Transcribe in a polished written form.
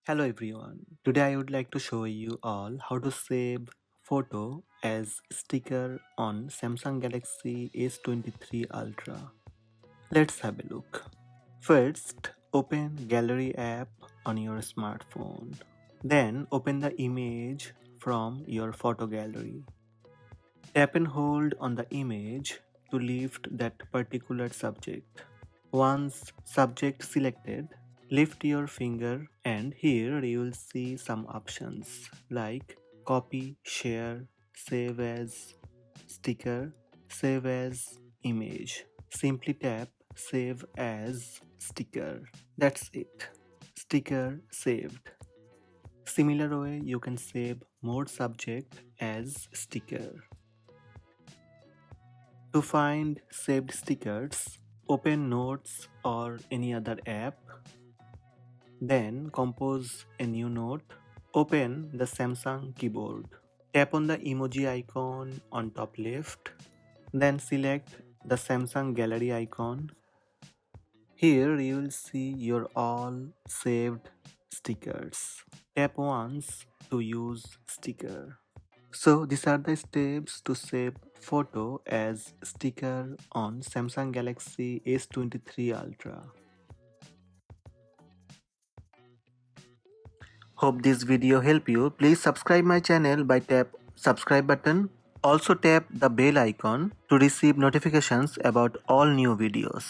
Hello everyone. Today I would like to show you all how to save photo as sticker on Samsung Galaxy S23 Ultra. Let's have a look. First, open Gallery app on your smartphone. Then open the image from your photo gallery. Tap and hold on the image to lift that particular subject. Once subject selected, lift your finger and here you will see some options like copy, share, save as, sticker, save as image. Simply tap save as sticker. That's it. Sticker saved. Similar way you can save more subject as sticker. To find saved stickers, open Notes or any other app. Then compose a new note. Open the Samsung keyboard. Tap on the emoji icon on top left. Then select the Samsung gallery icon. Here you will see your all saved stickers. Tap once to use sticker. So these are the steps to save photo as sticker on Samsung Galaxy S23 Ultra. Hope this video help you. Please subscribe my channel by tap subscribe button. Also tap the bell icon to receive notifications about all new videos.